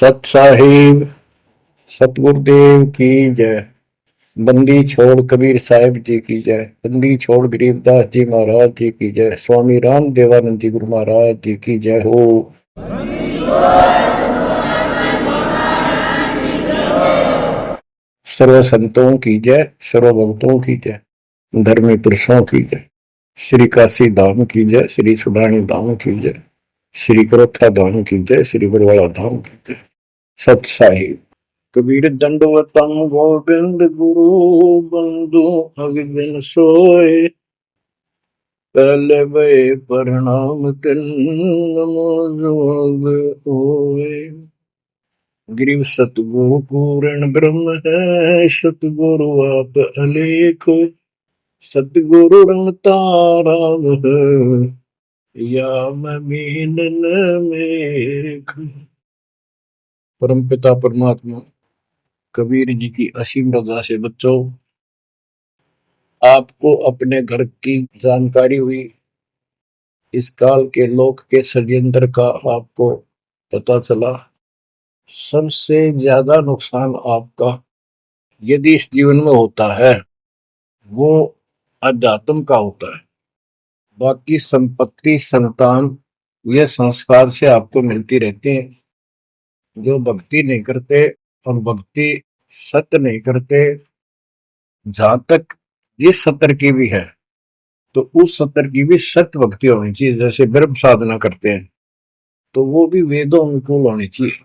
सत साहिब सतगुरुदेव की जय। बंदी छोड़ कबीर साहिब जी की जय। बंदी छोड़ गरीबदास जी महाराज जी की जय। स्वामी राम देवानंद जी गुरु महाराज जी की जय हो। सर्व संतों की जय, सर्व भक्तों की जय, धर्मी पुरुषों की जय। श्री काशी धाम की जय, श्री सुडानी धाम की जय, श्री करोथा धाम की जय, श्री बरवाड़ा धाम की जय। सत साहिब। कबीर दंडवतम गोविंद गुरु बंधु अविबिन सोए। पहले भय प्रणाम तिन नमो जोग होए। गिरिव सतगुरु पूर्ण ब्रह्म है, सतगुरु आप अलेख। सतगुरु रमता राम है, या मीनन मेघ। परम पिता परमात्मा कबीर जी की असीम रजा से बच्चों, आपको अपने घर की जानकारी हुई। इस काल के लोक के षड्यंत्र का आपको पता चला। सबसे ज्यादा नुकसान आपका यदि इस जीवन में होता है वो अध्यात्म का होता है। बाकी संपत्ति संतान ये संस्कार से आपको मिलती रहती है। जो भक्ति नहीं करते और भक्ति सत्य नहीं करते, जहां तक ये सत्तर की भी है तो उस सत्तर की भी सत्य भक्ति होनी चाहिए। जैसे ब्रह्म साधना करते हैं तो वो भी वेदों अनुकूल होनी चाहिए,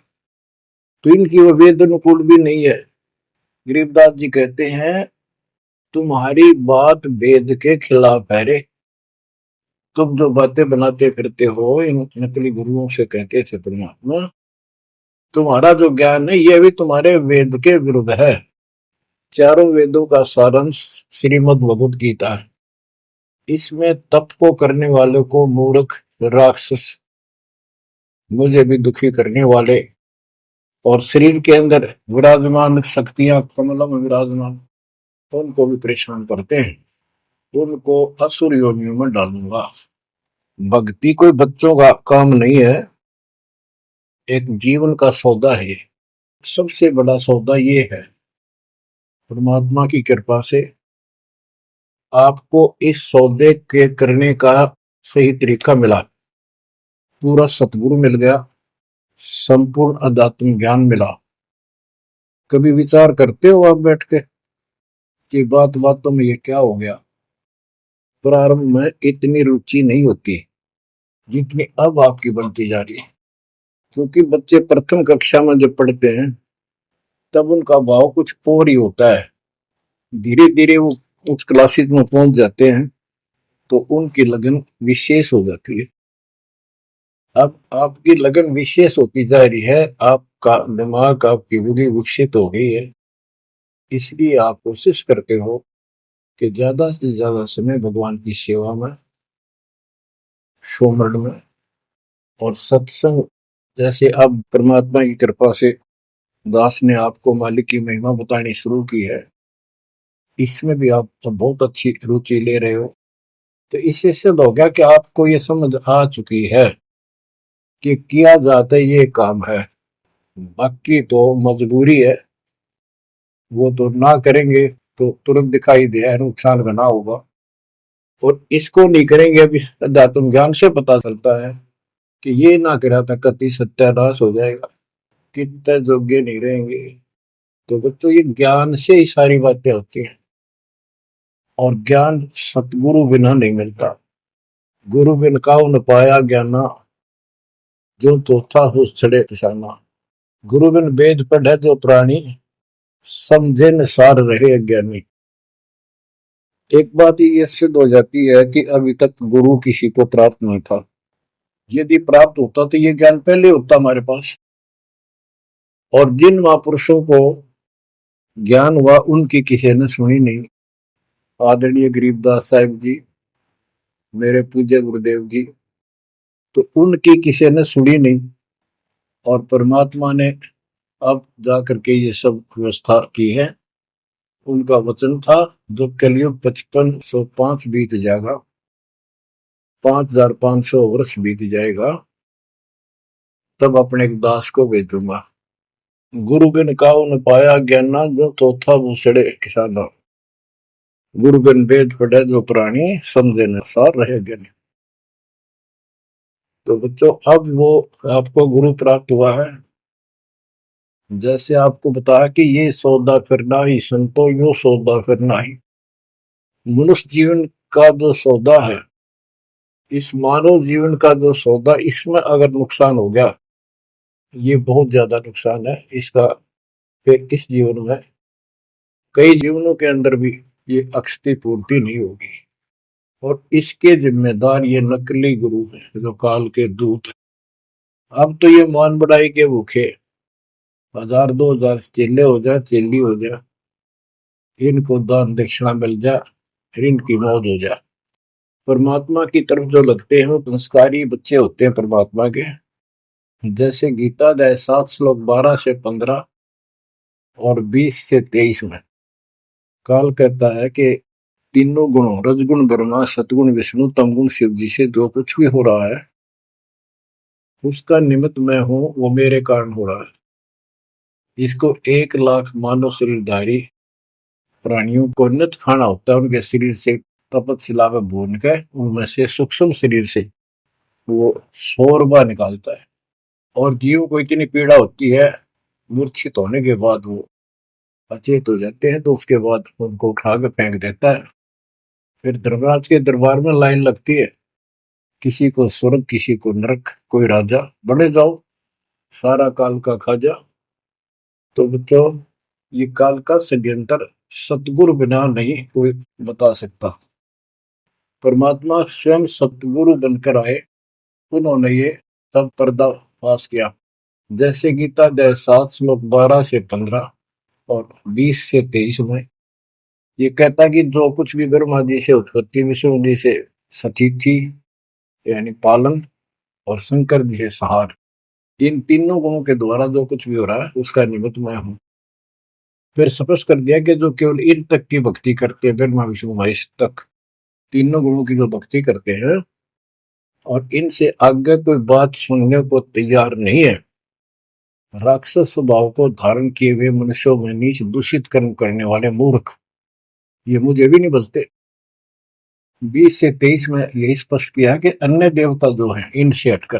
तो इनकी वो वेद अनुकूल भी नहीं है। गरीबदास जी कहते हैं तुम्हारी बात वेद के खिलाफ है रे। तुम जो बातें बनाते फिरते हो इन नकली गुरुओं से कहते थे परमात्मा, तुम्हारा जो ज्ञान है यह भी तुम्हारे वेद के विरुद्ध है। चारों वेदों का सारांश श्रीमद् भगवद गीता है। इसमें तप को करने वाले को मूर्ख, राक्षस, मुझे भी दुखी करने वाले और शरीर के अंदर विराजमान शक्तियां कमलों में विराजमान उनको भी परेशान करते हैं, उनको असुर योनियों में डालूंगा। भक्ति कोई बच्चों का काम नहीं है, एक जीवन का सौदा है। सबसे बड़ा सौदा ये है, परमात्मा की कृपा से आपको इस सौदे के करने का सही तरीका मिला। पूरा सतगुरु मिल गया, संपूर्ण अध्यात्म ज्ञान मिला। कभी विचार करते हो आप बैठ के कि बातों में ये क्या हो गया? प्रारंभ में इतनी रुचि नहीं होती जितनी अब आपकी बनती जा रही है। क्योंकि बच्चे प्रथम कक्षा में जब पढ़ते हैं तब उनका भाव कुछ और ही होता है। धीरे धीरे वो उस क्लासेस में पहुंच जाते हैं तो उनकी लगन विशेष हो जाती है। अब आपकी लगन विशेष होती जा रही है, आपका दिमाग, आपकी बुद्धि विकसित हो गई है। इसलिए आप कोशिश करते हो कि ज्यादा से ज्यादा समय भगवान की सेवा में, सुमरण में और सत्संग। जैसे अब परमात्मा की कृपा से दास ने आपको मालिक की महिमा बतानी शुरू की है, इसमें भी आप बहुत अच्छी रुचि ले रहे हो। तो इससे सिद्ध हो गया कि आपको ये समझ आ चुकी है कि किया जाता ये काम है। बाकी तो मजबूरी है, वो तो ना करेंगे तो तुरंत दिखाई दे नुकसान बना होगा, और इसको नहीं करेंगे अभी अध्यात्म ज्ञान से पता चलता है कि ये ना करा था कति सत्यानाश हो जाएगा, कितने योग्य नहीं रहेंगे। तो बच्चों ये ज्ञान से ही सारी बातें होती हैं, और ज्ञान सतगुरु बिना नहीं मिलता। गुरु बिन काऊ न पाया ज्ञाना, जो तो था हो छड़े किसाना। गुरु बिन वेद पढ़े जो प्राणी, समझे न सार रहे अज्ञानी। एक बात ये सिद्ध हो जाती है कि अभी तक गुरु किसी को प्राप्त नहीं था। यदि प्राप्त होता तो ये ज्ञान पहले होता हमारे पास। और जिन महापुरुषों को ज्ञान हुआ उनकी किसी ने सुनी नहीं। आदरणीय गरीबदास साहिब जी, मेरे पूज्य गुरुदेव जी, तो उनकी किसी ने सुनी नहीं। और परमात्मा ने अब जाकर के ये सब व्यवस्था की है। उनका वचन था जो कलयुग 5505 बीत जाएगा, 5500 वर्ष बीत जाएगा, तब अपने एक दास को भेजूंगा। गुरु बिन काऊ न पाया ज्ञाना, जो चौथा वो चढ़े किसाना। गुरु बिन वेद पढ़े जो प्राणी, समझे न सार रहे ज्ञानी। तो बच्चों, अब वो आपको गुरु प्राप्त हुआ है। जैसे आपको बताया कि ये सौदा फिर नाही संतो, यो सौदा फिर नाही। मनुष्य जीवन का जो सौदा है, इस मानव जीवन का जो सौदा, इसमें अगर नुकसान हो गया, ये बहुत ज्यादा नुकसान है इसका। फिर इस जीवन में, कई जीवनों के अंदर भी ये अक्षति पूर्ति नहीं होगी। और इसके जिम्मेदार ये नकली गुरु हैं, जो काल के दूत हैं। अब तो ये मान बढ़ाई के भूखे 1000 2000 चेले हो जाए, चेली हो जाए, इनको दान दक्षिणा मिल जाए, फिर इनकी मौज हो जाए। परमात्मा की तरफ जो लगते हैं वो संस्कारी बच्चे होते हैं परमात्मा के। जैसे गीता अध्याय 7 श्लोक 12 से 15 और 20 से 23 में काल कहता है कि तीनों गुणों, रजगुण ब्रह्मा, सतगुण विष्णु, तमगुण शिव जी से जो कुछ भी हो रहा है, उसका निमित्त मैं हूं, वो मेरे कारण हो रहा है। इसको 1 लाख मानव शरीरधारी प्राणियों को नित खाना होता है। उनके शरीर से तपतशिला में भून के, उनमें से सूक्ष्म शरीर से वो शोरबा निकालता है। और जीव को इतनी पीड़ा होती है, मूर्छित होने के बाद वो अचेत हो जाते हैं, तो उसके बाद उनको उठा के फेंक देता है। फिर धर्मराज के दरबार में लाइन लगती है, किसी को स्वर्ग, किसी को नरक, कोई राजा, बड़े जाओ, सारा काल का खाजा। तो बच्चों, ये काल का षड्यंत्र सतगुरु बिना नहीं कोई बता सकता। परमात्मा स्वयं सतगुरु बनकर आए, उन्होंने ये सब पर्दाफाश किया। जैसे गीता अध्याय 7 श्लोक 12 से 15 और 20 से 23 में ये कहता कि जो कुछ भी ब्रह्मा जी से उत्पत्ति, विष्णु जी से सती थी यानी पालन, और शंकर जी से सहार, इन तीनों गुणों के द्वारा जो कुछ भी हो रहा है उसका निमित्त मैं हूं। फिर स्पष्ट कर दिया कि जो केवल इन तक की भक्ति करते हैं, ब्रह्मा विष्णु महेश तक तीनों गुणों की जो भक्ति करते हैं, और इनसे आगे कोई बात सुनने को तैयार नहीं है, राक्षस स्वभाव को धारण किए हुए मनुष्यों में नीच दूषित कर्म करने वाले मूर्ख, ये मुझे भी नहीं बचते। 20 से 23 में यही स्पष्ट किया कि अन्य देवता जो हैं, इनसे हटकर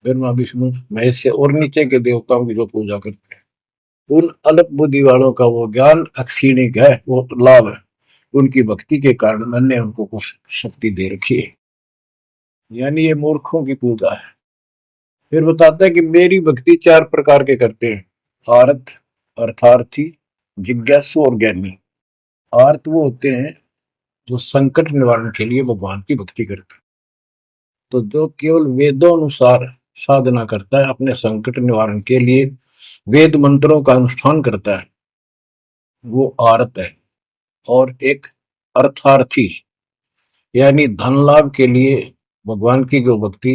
ब्रह्मा विष्णु महेश से और नीचे के देवताओं की जो पूजा करते हैं, उन अल्प बुद्धि वालों का वो ज्ञान अक्षीणिक है, वो लाभ है। उनकी भक्ति के कारण मैंने उनको कुछ शक्ति दे रखी है, यानी ये मूर्खों की पूजा है। फिर बताता है कि मेरी भक्ति 4 प्रकार के करते हैं, आर्त, अर्थार्थी, जिज्ञासु और ज्ञानी। आर्त वो होते हैं जो संकट निवारण के लिए भगवान की भक्ति करते हैं। तो जो केवल वेदों अनुसार साधना करता है, अपने संकट निवारण के लिए वेद मंत्रों का अनुष्ठान करता है, वो आर्त है। और एक अर्थार्थी, यानी धन लाभ के लिए भगवान की जो भक्ति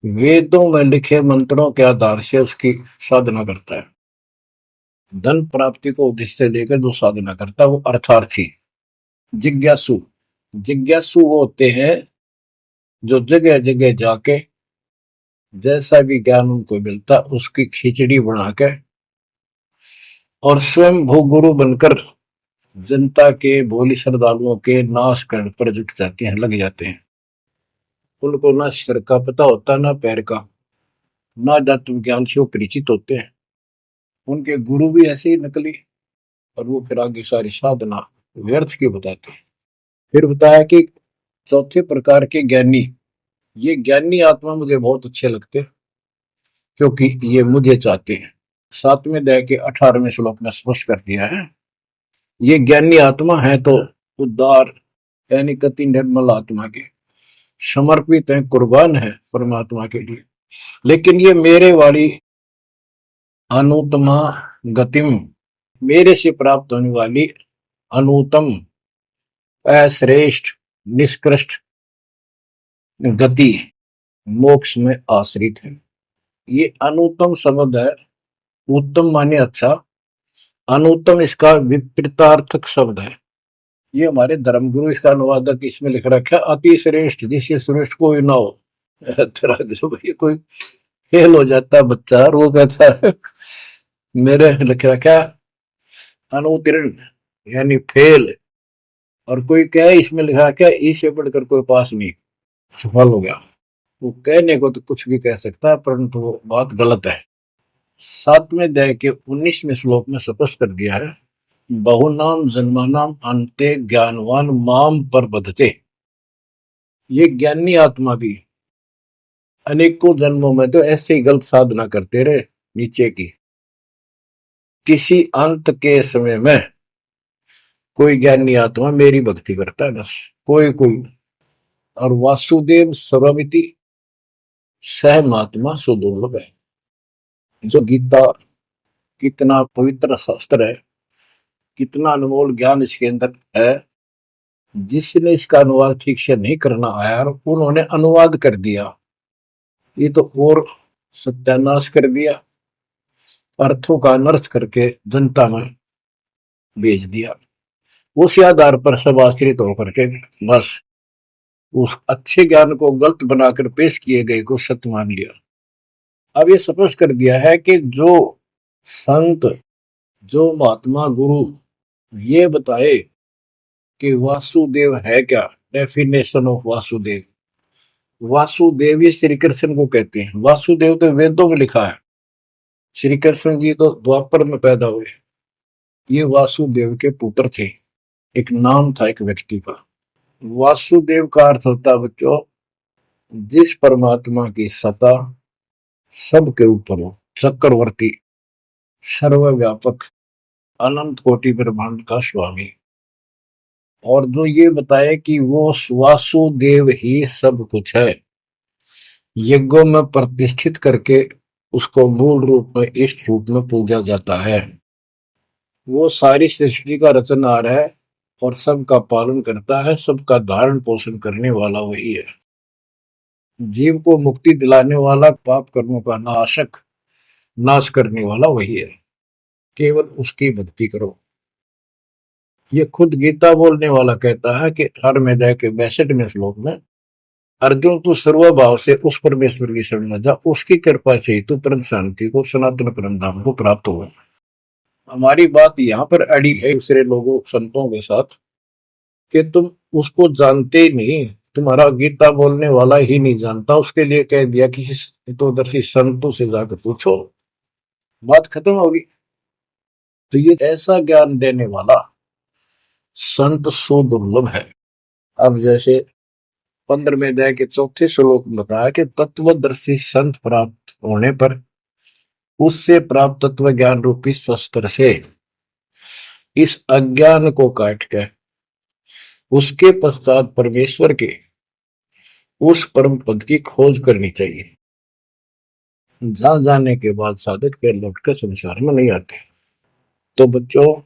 वेदों में लिखे मंत्रों के आधार से उसकी साधना करता है, धन प्राप्ति को उद्देश्य लेकर जो साधना करता है, वो अर्थार्थी। जिज्ञासु, जिज्ञासु वो होते हैं जो जगह जगह जाके जैसा भी ज्ञान उनको मिलता उसकी खिचड़ी बना के और स्वयं भू गुरु बनकर जनता के, भोली श्रद्धालुओं के नाश करने पर जुट जाते हैं, लग जाते हैं। उनको ना सिर का पता होता, ना पैर का, ना तत्व ज्ञान से वो परिचित होते हैं। उनके गुरु भी ऐसे ही नकली, और वो फिर आगे सारी साधना व्यर्थ की बताते हैं। फिर बताया कि चौथे प्रकार के ज्ञानी, ये ज्ञानी आत्मा मुझे बहुत अच्छे लगते हैं, क्योंकि ये मुझे चाहते हैं। 7वें अध्याय के 18वें श्लोक में स्पष्ट कर दिया है, ये ज्ञानी आत्मा है तो उद्धार, यानी कति निर्मल आत्मा के समर्पित है, कुर्बान है परमात्मा के लिए। लेकिन ये मेरे वाली अनुत्तमा गतिम, मेरे से प्राप्त होने वाली अनुत्तम, अश्रेष्ठ, निष्कृष्ट गति मोक्ष में आश्रित है। ये अनुत्तम शब्द है, उत्तम माने अच्छा, अनुत्तम इसका विपरीतार्थक शब्द है। ये हमारे धर्मगुरु इसका अनुवादक इसमें लिख रखा है, अति श्रेष्ठ, जिससे श्रेष्ठ कोई ना हो। कोई फेल हो जाता बच्चा और वो कहता है मेरे लिख रखा अनुत्तीर्ण यानी फेल, और कोई कहे इसमें लिखा क्या इससे बढ़कर कोई पास नहीं, सफल हो गया। वो कहने को तो कुछ भी कह सकता है, परंतु वो बात गलत है। 7वें अध्याय के 19वें श्लोक में स्पष्ट कर दिया है, बहुनाम जन्मानाम अंते ज्ञानवान माम पर बधते। ये ज्ञानी आत्मा भी अनेकों जन्मों में तो ऐसे ही गलत साधना करते रहे नीचे की, किसी अंत के समय में कोई ज्ञानी आत्मा मेरी भक्ति करता है, बस कोई कोई। और वासुदेव सर्वमिति सह महात्मा सुदुर्लभ है। जो गीता कितना पवित्र शास्त्र है, कितना अनमोल ज्ञान इसके अंदर है, जिसने इसका अनुवाद ठीक से नहीं करना आया और उन्होंने अनुवाद कर दिया, ये तो और सत्यानाश कर दिया, अर्थों का अनर्थ करके जनता में भेज दिया। उस आधार पर सब आश्रित होकर के बस उस अच्छे ज्ञान को गलत बनाकर पेश किए गए को सत्य मान लिया। अब ये स्पष्ट कर दिया है कि जो संत, जो महात्मा गुरु ये बताए कि वासुदेव है क्या, डेफिनेशन ऑफ वासुदेव। वासुदेव ही श्री कृष्ण को कहते हैं। वासुदेव तो वेदों में लिखा है, श्री कृष्ण जी तो द्वापर में पैदा हुए। ये वासुदेव के पुत्र थे, एक नाम था एक व्यक्ति का। वासुदेव का अर्थ होता है बच्चों, जिस परमात्मा की सत्ता सबके ऊपर हो, चक्रवर्ती, सर्वव्यापक, अनंत कोटि ब्रह्मांड का स्वामी। और जो ये बताए कि वो वासुदेव ही सब कुछ है, यज्ञों में प्रतिष्ठित करके उसको मूल रूप में इष्ट रूप में पूजा जाता है। वो सारी सृष्टि का रचनहार है और सबका पालन करता है, सबका धारण पोषण करने वाला वही है। जीव को मुक्ति दिलाने वाला, पाप कर्मों का नाशक, नाश करने वाला वही है। केवल उसकी भक्ति करो। ये खुद गीता बोलने वाला कहता है कि 18वें अध्याय के 62वें श्लोक में, अर्जुन तू सर्वभाव से उस परमेश्वर की शरण में जा, उसकी कृपा से ही तू परम शांति को, सनातन परम धाम को प्राप्त होगा। हमारी बात यहाँ पर अड़ी है दूसरे लोगों संतों के साथ कि तुम उसको जानते ही नहीं, तुम्हारा गीता बोलने वाला ही नहीं जानता, उसके लिए कह दिया किसी हितोदर्शी संतों से जाकर पूछो, बात खत्म होगी। तो ये ऐसा ज्ञान देने वाला संत सो दुर्लभ है। अब जैसे 15वें अध्याय के 4थे श्लोक में बताया कि तत्वदर्शी संत प्राप्त होने पर उससे प्राप्त तत्व ज्ञान रूपी शस्त्र से इस अज्ञान को काट के उसके पश्चात परमेश्वर के उस परम पद की खोज करनी चाहिए। जहां जाने के बाद साधक फिर लौटकर संसार में नहीं आते। तो बच्चों,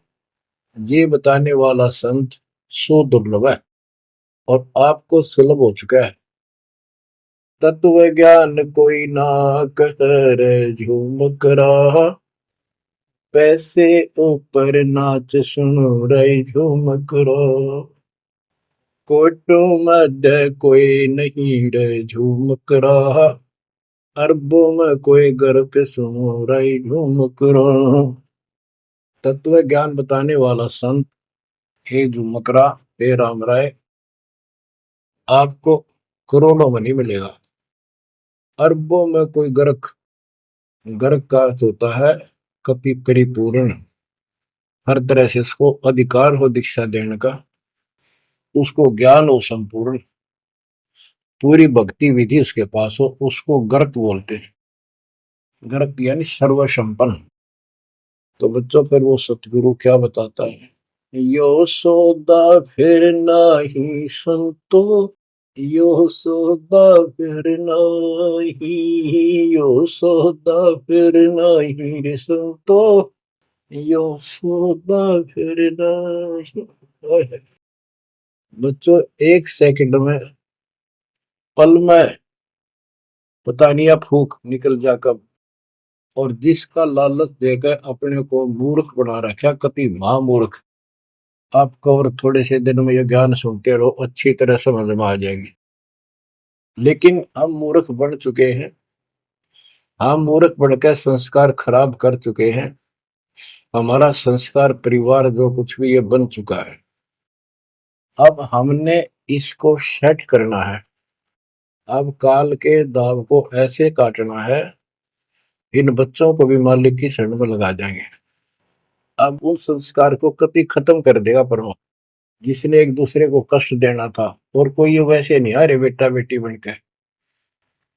ये बताने वाला संत सो दुर्लभ है और आपको सुलभ हो चुका है। तत्व ज्ञान कोई ना कर झूमक रहा, पैसे ऊपर नाच सुनो रही झूमक रहा, कोटों मध्य कोई नहीं रे झूमक रहा, अरबों में कोई गर्क सुनो रही झूमक रहा। तत्व ज्ञान बताने वाला संत हे झूमकरा, हे राम राय, आपको करोड़ों में नहीं मिलेगा, अरबों में कोई गर्क। गर्क का अर्थ होता है कपि परिपूर्ण, हर तरह से उसको अधिकार हो दीक्षा देने का, उसको ज्ञान हो संपूर्ण, पूरी भक्ति विधि उसके पास हो, उसको गर्क बोलते हैं। गर्क यानी सर्वसंपन्न। तो बच्चों, फिर वो सतगुरु क्या बताता है, यो सौदा फिर नाही संतो, यो सौदा फिर नाही, यो सौदा फिर नाही रे संतो, यो सौदा फिर नाही। बच्चों, एक सेकंड में, पल में पता नहीं आप फूक निकल जा कब, और जिसका लालच देकर अपने को मूर्ख बना रखा, कति महामूर्ख। आपको और थोड़े से दिन में ये ज्ञान सुनते रहो, अच्छी तरह समझ में आ जाएगी। लेकिन हम मूर्ख बन चुके हैं, हम मूर्ख बनकर संस्कार खराब कर चुके हैं, हमारा संस्कार परिवार जो कुछ भी ये बन चुका है, अब हमने इसको सेट करना है। अब काल के दाव को ऐसे काटना है, इन बच्चों को भी मालिक की शरण में लगा देंगे। अब उस संस्कार को कभी खत्म कर देगा परमात्मा। जिसने एक दूसरे को कष्ट देना था, और कोई ये वैसे नहीं आ रहे बेटा बेटी बनकर,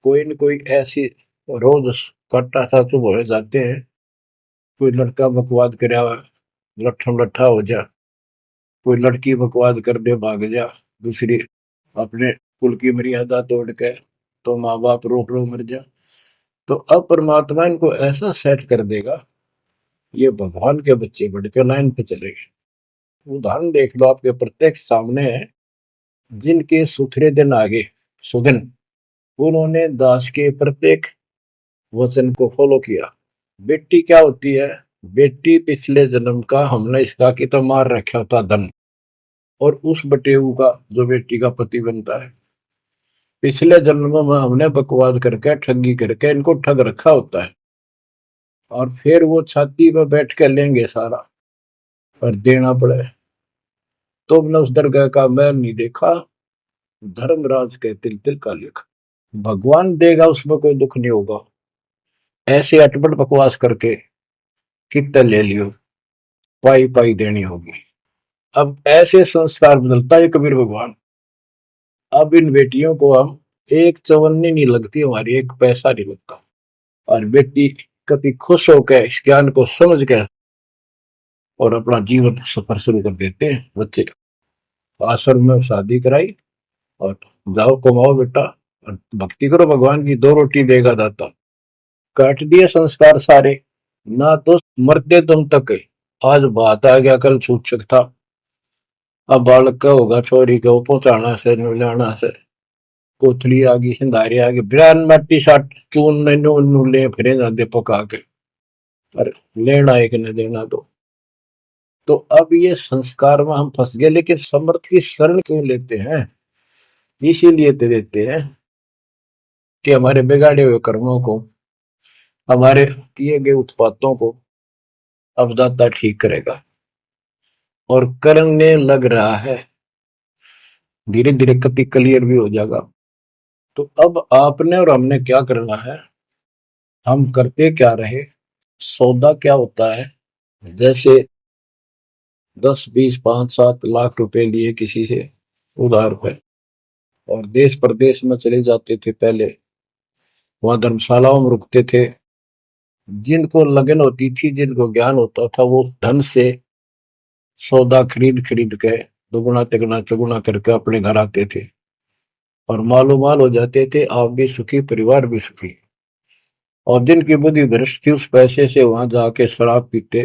कोई न कोई ऐसी रोज कट्टा सा चुप हो जाते हैं। कोई लड़का बकवाद करे लट्ठम लट्ठा हो जा, कोई लड़की बकवाद कर दे भाग जा, दूसरी अपने कुल की मर्यादा तोड़ के तो माँ बाप रोक लो मर जा। तो अब परमात्मा इनको ऐसा सेट कर देगा, ये भगवान के बच्चे बढ़ के लाइन पे चलेंगे। उदाहरण देख लो, आपके प्रत्यक्ष सामने है। जिनके सुथरे दिन आगे सुदिन, उन्होंने दास के प्रत्येक वचन को फॉलो किया। बेटी क्या होती है? बेटी पिछले जन्म का हमने इसका की तो मार रखा होता धन, और उस बटेऊ का जो बेटी का पति बनता है, पिछले जन्म में हमने बकवाद करके ठगी करके इनको ठग रखा होता है। और फिर वो छाती पर बैठ कर लेंगे सारा, और देना पड़े। तो हमने उस दरगाह का मैल नहीं देखा, धर्मराज के तिल तिल का लेखा। भगवान देगा, उसमें कोई दुख नहीं होगा। ऐसे अटपट बकवास करके कितना ले लियो, पाई पाई देनी होगी। अब ऐसे संस्कार बदलता है कबीर भगवान। अब इन बेटियों को हम एक चवन्नी नहीं लगती हमारी, एक पैसा नहीं लगता। और बेटी कभी खुश होकर इस ज्ञान को समझ के और अपना जीवन सफर शुरू कर देते हैं। बच्चे आश्रम में शादी कराई और जाओ कमाओ बेटा, और भक्ति करो भगवान की, दो रोटी देगा दाता। काट दिए संस्कार सारे, ना तो मरते तुम तक है। आज बात आ गया, कल छूट सकता। अब बालक का होगा, छोरी को पहुंचाना से लाना से, कोथली आ गई, सिंधारी आ गई, बिरान मट्टी साट चून नू ले फिरे जाते पका के, पर लेना एक न देना दो। तो अब ये संस्कार में हम फंस गए। लेकिन समर्थ की शरण क्यों लेते हैं? इसीलिए तो देते हैं कि हमारे बिगाड़े हुए कर्मों को, हमारे किए गए उत्पातों को अब दाता ठीक करेगा। और करने लग रहा है, धीरे धीरे कति क्लियर भी हो जाएगा। तो अब आपने और हमने क्या करना है, हम करते क्या रहे। सौदा क्या होता है? जैसे 10, 20, 5, 7 लाख रुपए लिए किसी से उधार पे, और देश प्रदेश में चले जाते थे पहले, वहां धर्मशालाओं में रुकते थे। जिनको लगन होती थी, जिनको ज्ञान होता था, वो धन से सौदा खरीद खरीद के दुगुना तिगुना चौगुना करके अपने घर आते थे, और मालो माल हो जाते थे। आप भी सुखी, परिवार भी सुखी। और जिनकी बुद्धि भ्रष्ट थी, उस पैसे से वहां जाके शराब पीते,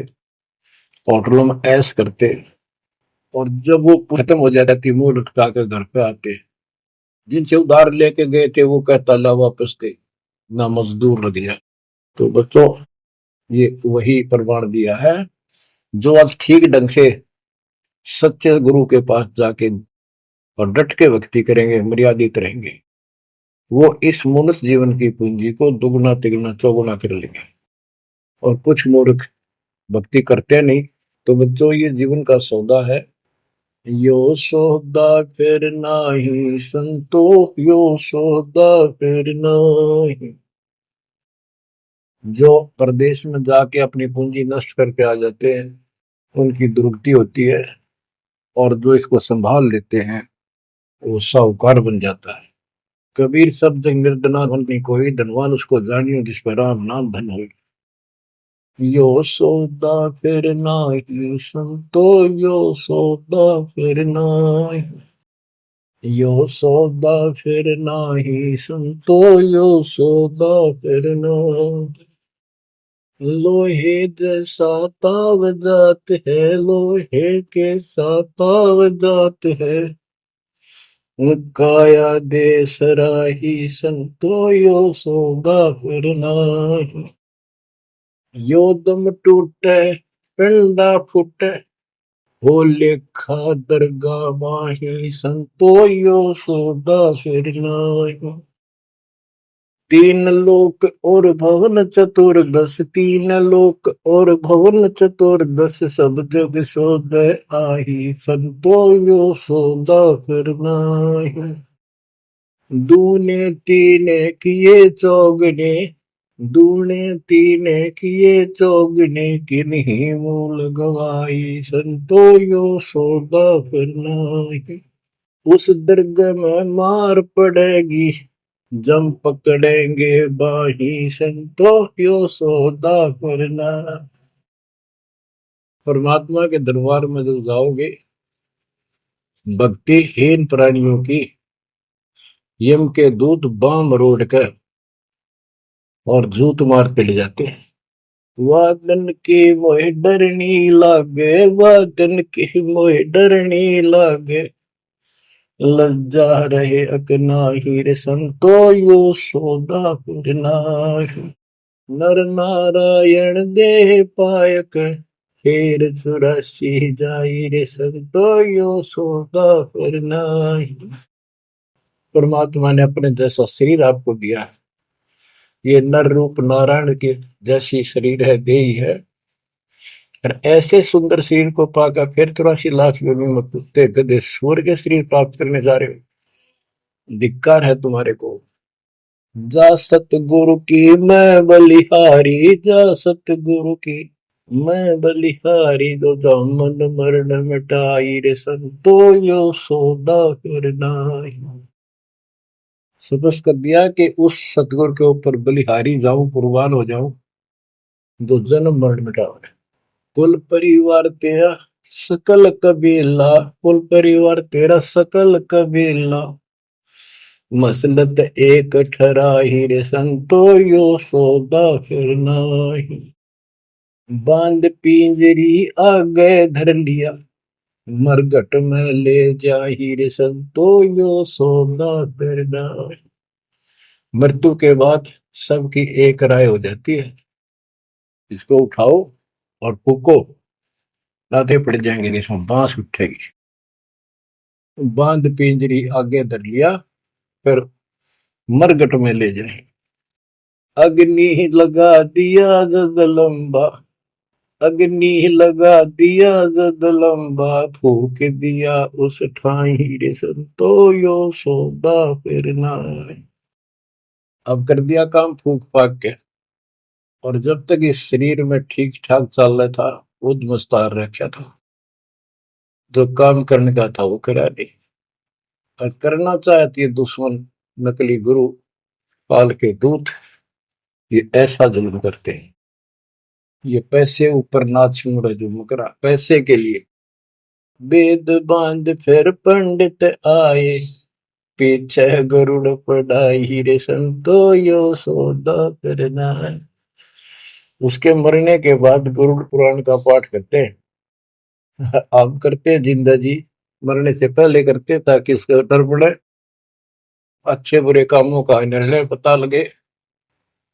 होटलों में ऐश करते, और जब वो खत्म हो जाता थी, मुंह लटका के घर पे आते। जिनसे उधार लेके गए थे, वो कहता ला वापस थे, ना मजदूर लग गया। तो बच्चों, ये वही प्रमाण दिया है। जो आज ठीक ढंग से सच्चे गुरु के पास जाके और डट के भक्ति करेंगे, मर्यादित रहेंगे, वो इस मनुष्य जीवन की पूंजी को दुगुना तिगुना चौगुना कर लेंगे। और कुछ मूर्ख भक्ति करते नहीं। तो बच्चों, ये जीवन का सौदा है। यो सौदा फिर नाही संतो, यो सौदा फिर नाही। जो प्रदेश में जाके अपनी पूंजी नष्ट करके आ जाते हैं, उनकी दुर्गति होती है। और जो इसको संभाल लेते हैं, वो साहूकार बन जाता है। कबीर शब्द निर्धना धन नहीं कोई, धनवान उसको जानियो जिस पर राम नाम धन हो। यो सौदा फिर नाही संतो, यो सौदा फिर नाही। यो सौदा फिर नाही संतो, यो सौदा फिर नाही। लोहे जैसा ताव जात है, लोहे के साथ ताव जात है। काया दे सराही संतो, यो सौदा फिर नाही। यो दम टूटे पिंडा फूटे, हो लेखा दरगाह माही संतो, यो सौदा फिर नाही। तीन लोक और भवन चतुर्दश, तीन लोक और भवन चतुर्दश, सब जग सोदय आही, संतो यो सौदा फिर नाही। दूने तीने किए चौगने, दूने तीने किए चौगने, किन्हीं मूल गवाई, संतो यो सौदा फिर नाही। उस दर्ग में मार पड़ेगी, जम पकड़ेंगे बाही, संतो यो सौदा करना। परमात्मा के दरबार में जब जाओगे, भक्तिहीन प्राणियों की यम के दूत बाम रोड कर और जूत मारते ले जाते हैं। वादन की मोह डरनी लागे, वादन की मोह डरनी लागे, लज्जा रहे अकनाही, रे संतो यो सौदा फिर नाही। नर नारायण देह पायक, फिर 84 जाई, रे संतो यो सौदा फिर नाही। परमात्मा ने अपने जैसा शरीर आपको दिया है, ये नर रूप नारायण के जैसी शरीर है, देही है, और ऐसे सुंदर शरीर को पाकर फिर 84 लाख योनि में कुत्ते गधे सूर के शरीर प्राप्त करने जा रहे हो। धिक्कार है तुम्हारे को। जा सतगुरु की मैं बलिहारी, जा सतगुरु की मैं बलिहारी, दो जामन मरण मिटाई, रे संतो यो सौदा फिर नाही। सपस कर दिया कि उस सतगुरु के ऊपर बलिहारी जाऊं, कुर्बान हो जाऊं, दो जन्म मरण मिटाओ। कुल परिवार तेरा सकल कबीला, कुल परिवार तेरा सकल कबीला, मसलत एक ठराही, रे संतो यो सौदा फिर नाही। बांध पिंजरी आगे धर लिया, मरघट में ले जाही, रे संतो यो सौदा फिर नाही। मृत्यु के बाद सबकी एक राय हो जाती है, इसको उठाओ और फूको, लाते पड़ जाएंगे, इसमें बांस उठेगी। बांध पिंजरी आगे धर लिया, फिर मरघट में ले जाए। अग्नि लगा दिया जद लंबा, अग्नि लगा दिया जद लंबा, फूक दिया उस ठाई, रे संतो यो सौदा फिर नाही। अब कर दिया काम फूक फाक के, और जब तक इस शरीर में ठीक ठाक चल रहा था, उद मुस्तार रखा था, जो काम करने का था वो करा नहीं, और करना चाहती है दुश्मन नकली गुरु काल के दूत, ये ऐसा जुल्म करते हैं। ये पैसे ऊपर नाच मुड़ा जुल्म करा, पैसे के लिए। वेद बांध फिर पंडित आए, पीछे गरुड़ पढ़ाई, रे संतो यो सौदा करना है। उसके मरने के बाद गरुड़ पुराण का पाठ करते हैं। आप करते हैं जिंदा जी, मरने से पहले करते ताकि उसका डर पड़े, अच्छे बुरे कामों का निर्णय पता लगे,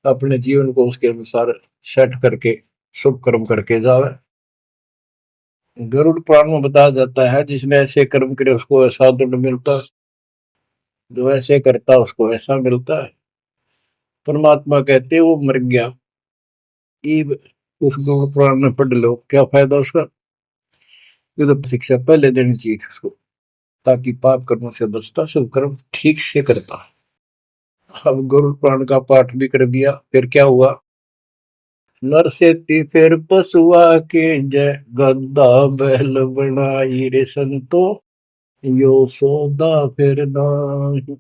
अपने जीवन को उसके अनुसार सेट करके शुभ कर्म करके जावे। गरुड़ पुराण में बताया जाता है, जिसने ऐसे कर्म करे उसको ऐसा दंड मिलता है, जो ऐसे करता उसको ऐसा मिलता है। परमात्मा कहते वो मर गया, ईब उस गरुड़ पुराण में पढ़ लो, क्या फायदा उसका। ये तो शिक्षा पहले देनी चाहिए उसको, ताकि पाप कर्मों से बचता, शुभ कर्म ठीक से करता। अब गरुड़ पुराण का पाठ भी कर दिया, फिर क्या हुआ। नर से फिर पशुआ के जय, गद्दा बैल बनाई, रे संतो यो सौदा फिर नाही।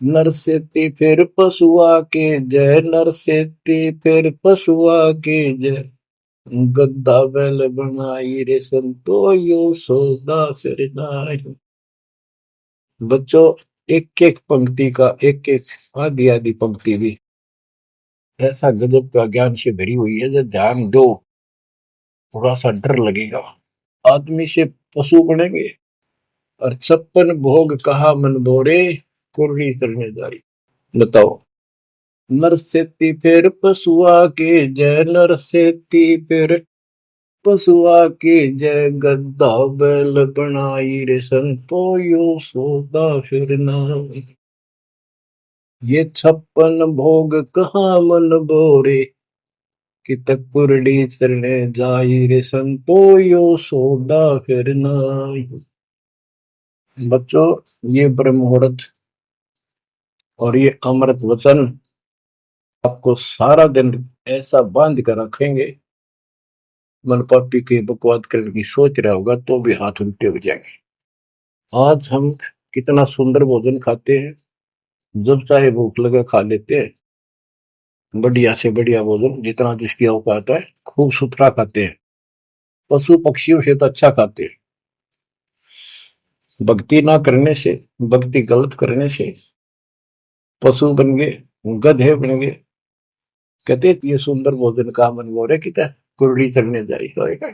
नर से फिर पशुआ के जय, नर से फिर पशुआ के जय, गद्दा बैल बनाई, रे संतो यो सौदा फिर नाही। बच्चों, एक एक पंक्ति का एक एक आधी आधी पंक्ति भी ऐसा गजब का ज्ञान से भरी हुई है, जब ध्यान दो थोड़ा सा डर लगेगा। आदमी से पशु बनेंगे, और 56 भोग कहा मन बोरे, कुर्री करने जारी। बताओ। नर सेती फिर पशुआ के जय, नर सेती फिर पशुआ के जय, गद्दा बैल बनाई, रे संतो यो सौदा फिर नाही। ये 56 भोग कहाँ मन बोरे, कि तक कुरडी चरणे जाई रे संतो यो सौदा फिर नाई। बच्चों, ये ब्रह्म मुहूर्त और ये अमृत वचन आपको सारा दिन ऐसा बांध कर रखेंगे, मन पापी के बकवाद करने की सोच रहा होगा तो भी हाथ उल्टे हो जाएंगे। आज हम कितना सुंदर भोजन खाते हैं, जब चाहे भूख लगे खा लेते हैं, बढ़िया से बढ़िया भोजन जितना जिसकी औकात है खूब सुथरा खाते हैं, पशु पक्षियों से तो अच्छा खाते हैं। भक्ति ना करने से, भक्ति गलत करने से पशु बन गए, गधे बन गए। कहते ये सुंदर भोजन का मन गोरे कि कुरड़ी चढ़ने जाई होएगा।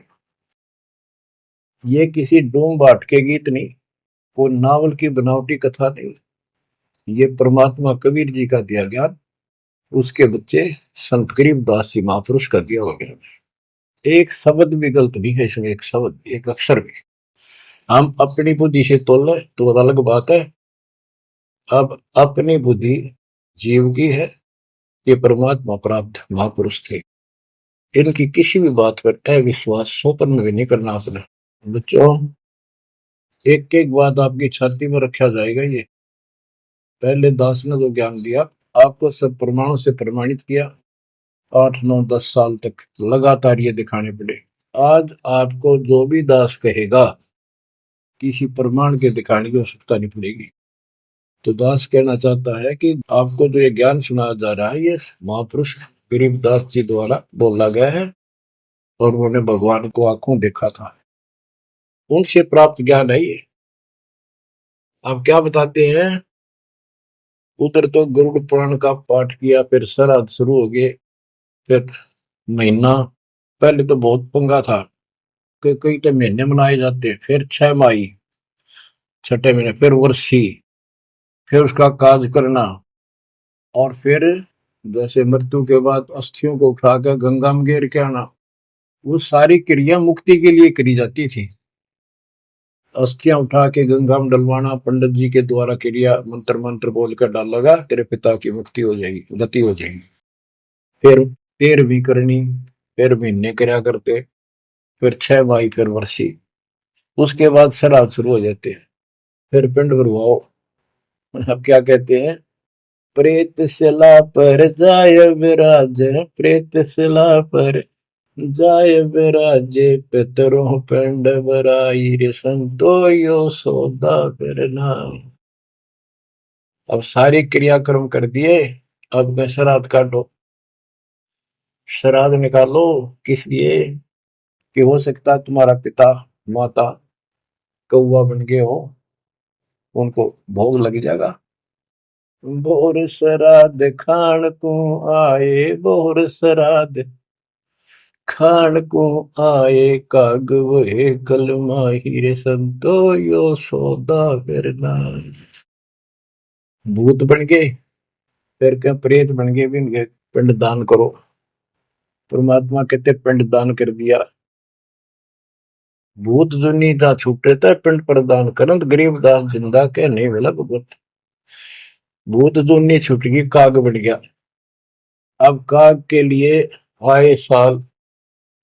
ये किसी डूम बाट के गीत नहीं, वो नावल की बनावटी कथा नहीं, ये परमात्मा कबीर जी का दिया ज्ञान, उसके बच्चे संत गरीबदास जी महापुरुष का दिया हो गया। एक शब्द भी गलत नहीं है इसमें, एक शब्द, एक अक्षर भी। हम अपनी बुद्धि से तोल तो अलग बात है। अब अपनी बुद्धि जीव की है, ये परमात्मा प्राप्त महापुरुष थे, इनकी किसी भी बात पर अविश्वास स्वप्न भी नहीं करना अपने। बच्चों, एक एक बात आपकी छाती में रखा जाएगा। ये पहले दास ने जो ज्ञान दिया, आपको सब प्रमाणों से प्रमाणित किया, 8 9 10 साल तक लगातार ये दिखाने पड़े। आज आपको जो भी दास कहेगा, किसी प्रमाण के दिखाने की आवश्यकता नहीं पड़ेगी। तो दास कहना चाहता है कि आपको जो ये ज्ञान सुनाया जा रहा है, ये महापुरुष गरीबदास जी द्वारा बोला गया है, और उन्होंने भगवान को आंखों देखा था, उनसे प्राप्त ज्ञान है ये। आप क्या बताते हैं, उधर तो गरुड़ पुराण का पाठ किया, फिर श्राद्ध शुरू हो गए, फिर महीना, पहले तो बहुत पंगा था कि कई तो महीने मनाए जाते, फिर 6 माही, छठे महीने, फिर वर्षी, फिर उसका काज करना, और फिर जैसे मृत्यु के बाद अस्थियों को उठाकर गंगा में गिर के आना। वो सारी क्रिया मुक्ति के लिए करी जाती थी। अस्थियां उठा के गंगा में डलवाना, पंडित जी के द्वारा क्रिया मंत्र मंत्र बोलकर डाल लगा, तेरे पिता की मुक्ति हो जाएगी, गति हो जाएगी। फिर 13वीं करनी, फिर महीने कर्या करते, फिर 6 माही, फिर वर्षी, उसके बाद श्राद्ध शुरू हो जाते हैं, फिर पिंड भरवाओ। अब क्या कहते हैं, प्रेत शिला पर जाय विराज, प्रेत शिला पर जाय विराजे, पितरों पिंड भराई रे संतो यो सौदा फिर नाई। अब सारी क्रियाक्रम कर दिए, अब मैं श्राद्ध काटो, श्राद्ध निकालो। किस लिए कि हो सकता है तुम्हारा पिता माता कौवा बन गए हो, उनको भोग लग जाएगा। बोर श्राद्ध खान को आए, बोर श्राद्ध खान को आए, काग वहे कल माही रे संतो यो सौदा फिर नाई। भूत बन गए, फिर क्या प्रेत बन गए, भी इनके पिंड दान करो। परमात्मा कहते पिंड दान कर दिया, भूत जुनी दा छूटे था पिंड प्रदान करंत, गरीबदास जिंदा के नहीं मिला भगवत। भूत जुनी छूट गई, काग बन गया। अब काग के लिए आए साल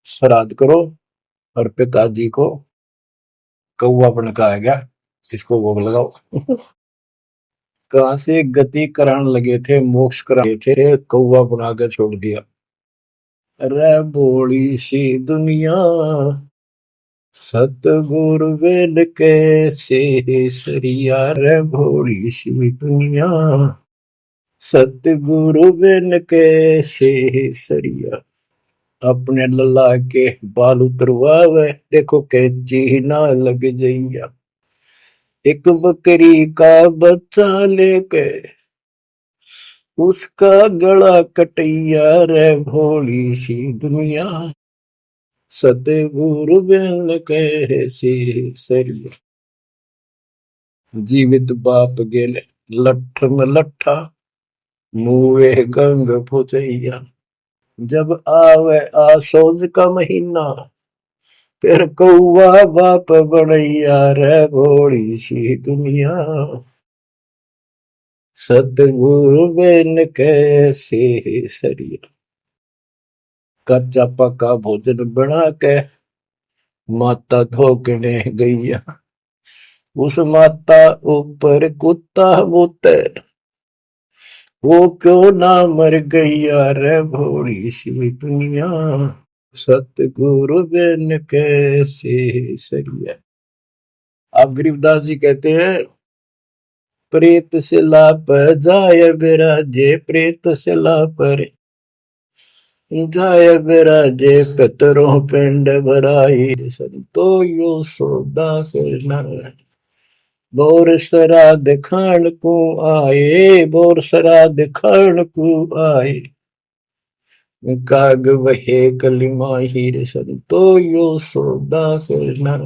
श्राद्ध करो, और पिताजी को कौवा बनकाया गया, इसको भोग लगाओ। कहां से गति कराने लगे थे, मोक्ष कराने थे, कौवा बना के छोड़ दिया। रे भोली सी दुनिया, सतगुरु वेद कैसे सरिया, रे भोली सी दुनिया, सतगुरु वेद कैसे सरिया। अपने लल्ला के बाल उतरवावे, देखो कैची ना लग जइया। एक बकरी का बच्चा लेके उसका गला कटैया, रे भोली सी दुनिया, सतगुरु बिन कैसे सरिया। जीवित बाप गेले लठ में लट्ठा, मुए गंग पुचैया। जब आवे आसोज का महीना, फिर कौवा बाप बनैया, रे भोली सी दुनिया, सतगुरु बिन कैसे सरिया। कच्चा पका भोजन बना के माता धोकने गैया, उस माता ऊपर कुत्ता बोते, वो क्यों ना मर गैया रे भोली सी दुनिया। सतगुरु बिन कैसे सरिया। अब गरीबदास जी कहते हैं, प्रेत से लाप जाय बिराजे, प्रेत से लाप जाय बिराजे, पितरों पिंड भराई, संतो यो सौदा करना। बोर श्राद्ध खान को आए, बोर श्राद्ध खान को आए, काग वहे कलिमा हीर, संतो यो सौदा करना।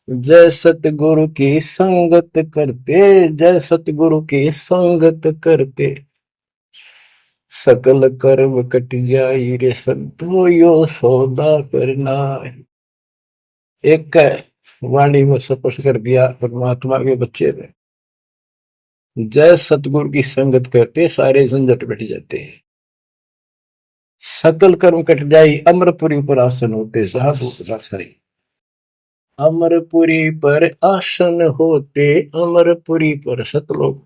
जय सतगुरु की संगत करते, जय सतगुरु की संगत करते, सकल कर्म कट जाई रे संतो यो सौदा करना। एक वाणी में स्पष्ट कर दिया परमात्मा के बच्चे ने, जय सतगुरु की संगत करते सारे झंझट मिट जाते हैं, सकल कर्म कट जाई, अमरपुरी पर आसन होते साधु सही। अमरपुरी पर आसन होते, अमरपुरी पर सतलोक,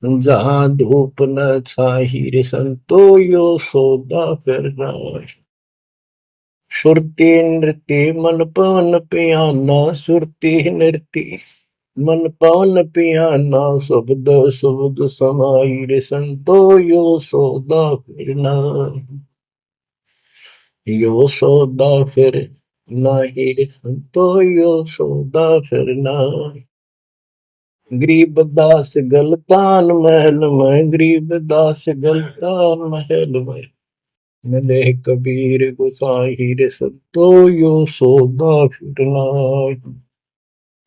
जहां धूप न छाही रे संतो यो सौदा करना। सुरती नृत्य मन पवन पियाना, सुरती नृत्य मन पवन पियाना, शब्द शब्द समाई रे संतो यो सौदा फिरना। यो सौदा फिर नाही रे संतो यो सौदा फिरना। गरीबदास गलतान महल में, गरीबदास गलतान महल में, मिले कबीर गुसाही रे संतो यो सौदा फिरना।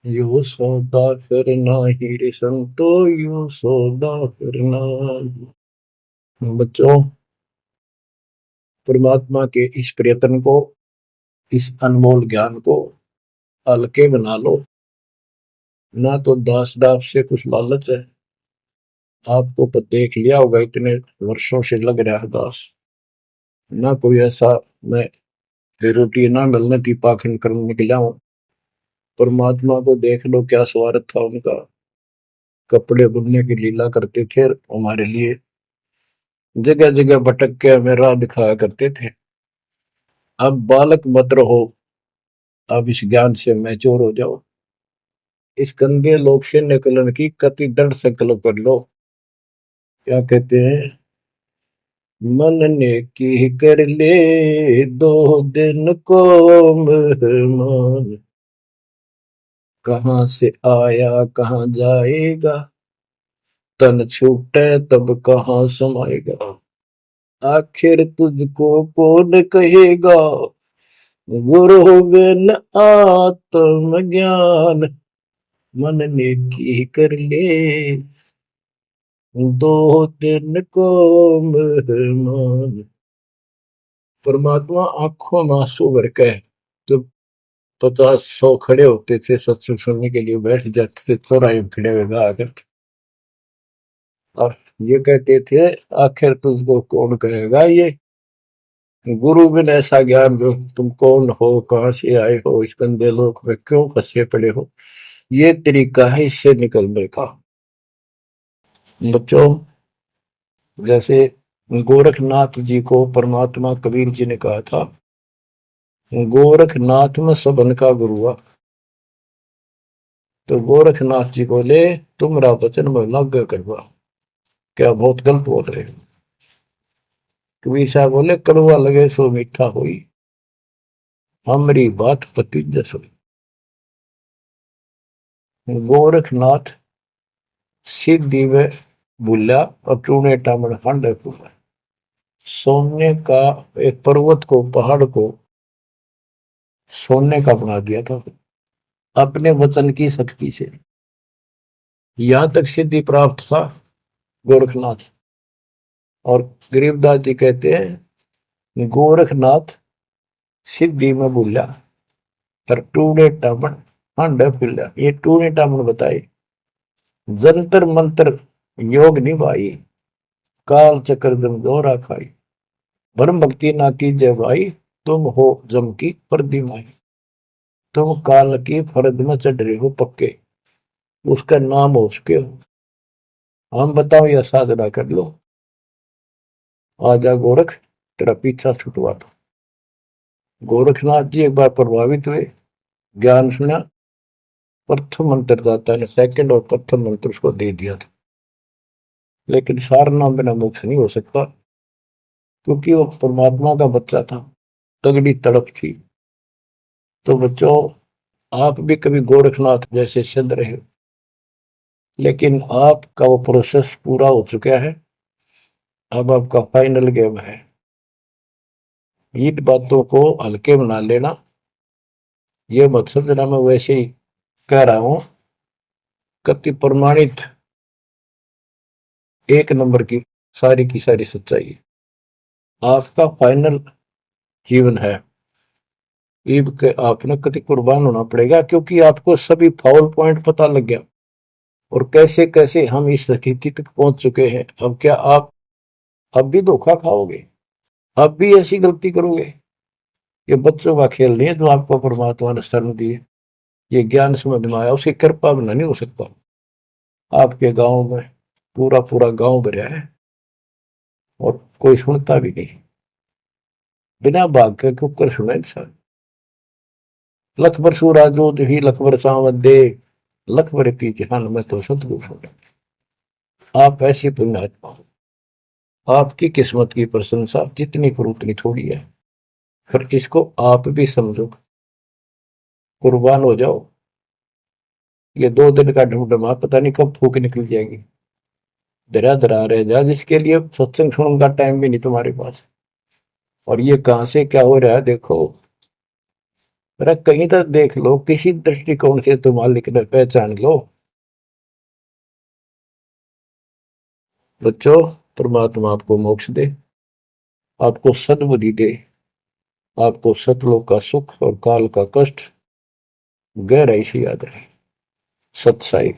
यो सौदा फिरना ही रे संतो यो सौदा फिरना। बच्चों, परमात्मा के इस प्रयत्न को, इस अनमोल ज्ञान को हल्के बना लो। ना तो दास दास से कुछ लालच है, आपको देख लिया होगा इतने वर्षों से लग रहा है दास, ना कोई ऐसा मैं रोटी ना मिलने थी पाखंड करने निकला हूं। परमात्मा को देख लो क्या स्वार्थ था उनका, कपड़े बुनने की लीला करते थे हमारे लिए, जगह जगह भटक के हमें राह दिखाया करते थे। अब बालक मत रहो, अब इस ज्ञान से मैच्योर हो जाओ, इस गंदे लोक से निकलने की कति दृढ़ संकल्प कर लो। क्या कहते हैं, मन ने की कर ले 2 दिन को मेहमान, कहां से आया कहां जाएगा, तन छूटे तब कहां समाएगा। आखिर तुझको कौन कहेगा, गुरु बिन आत्म ज्ञान, मन ने की कर ले 2 दिन को मेहमान। परमात्मा आंखों में आंसू भर के तो 50-100 खड़े होते थे सत्संग सुनने के लिए, बैठ जाते थे चौराहे में खड़े हुए आकर, और ये कहते थे आखिर तुझको कौन कहेगा, ये गुरु बिन ऐसा ज्ञान जो तुम कौन हो, कहां से आए हो, इस गंदे लोक में क्यों फंसे पड़े हो, ये तरीका है इससे निकलने का। बच्चों, जैसे गोरखनाथ जी को परमात्मा कबीर जी ने कहा था, गोरखनाथ में सबन का गुरुआ, तो गोरखनाथ जी को ले तुमरा वचन में लग करवा, क्या बहुत गलत बोल रहे हो। कबीर साहब बोले कड़वा लगे सो मीठा हुई, हमारी बात पति जस हुई। गोरखनाथ सिद्धि में भूला और टूने टामण खंड फूला, सोने का एक पर्वत को, पहाड़ को सोने का बना दिया था अपने वचन की शक्ति से। यहां तक सिद्धि प्राप्त था गोरखनाथ। और गरीबदास जी कहते हैं गोरखनाथ सिद्धि में भूला और टूने टामण खंड फूला। ये टूने टामण बताए जंतर मंत्र योग निभाई, काल चक्र जम जोरा खाई, भरम भक्ति ना कीजिए भाई, तुम हो जम की परदिमाई। तुम काल की फरद में चढ़ रहे हो पक्के, उसका नाम हो चुके हो। हम बताओ या साधना कर लो, आजा गोरख तेरा पीछा छुटवा दो। गोरखनाथ जी एक बार प्रभावित हुए, ज्ञान सुना, प्रथम मंत्र दाता ने सेकंड और प्रथम मंत्र उसको दे दिया था। लेकिन सार नाम बिना मोक्ष नहीं हो सकता, क्योंकि वो परमात्मा का बच्चा था, तगड़ी तड़प थी। तो बच्चों, आप भी कभी गोरखनाथ जैसे चल रहे हो, लेकिन आपका वो प्रोसेस पूरा हो चुका है। अब आपका फाइनल गेम है। इन बातों को हल्के में ना लेना, ये मत समझना मैं वैसे ही कह रहा हूं, कति प्रमाणित एक नंबर की सारी सच्चाई है। आपका फाइनल जीवन है, ईब के आपने कति कुर्बान होना पड़ेगा, क्योंकि आपको सभी फाउल पॉइंट पता लग गया और कैसे कैसे हम इस स्थिति तक पहुंच चुके हैं। अब क्या आप अब भी धोखा खाओगे? अब भी ऐसी गलती करोगे? ये बच्चों का खेल नहीं है जो आपको परमात्मा ने शरण दी है। ये ज्ञान समझ में आया, उसकी कृपा बिना नहीं हो सकता। आपके गांव में पूरा पूरा गांव भरा है और कोई सुनता भी नहीं, बिना भाग के कुकर सुना इंसान। लख बर सूरा जो ही लख बर सावन दे, लख बर की जहान में तो सतगुरु सुने। आप ऐसी पुण्यात्मा हो, आपकी किस्मत की प्रशंसा जितनी करो उतनी थोड़ी है। फिर इसको आप भी समझो, कुर्बान हो जाओ। ये 2 दिन का ढूंढमा पता नहीं कब फूक निकल जाएगी। धरा धरा रह जा, जिसके लिए सत्संग सुनने का टाइम भी नहीं तुम्हारे पास। और ये कहां से क्या हो रहा है देखो, अरे कहीं तक देख लो, किसी दृष्टिकोण से तुम मालिक ने पहचान लो। बच्चों, परमात्मा आपको मोक्ष दे, आपको सद्बुद्धि दे, आपको सतलोक का सुख और काल का कष्ट गहराई से याद रहे। सत्साई।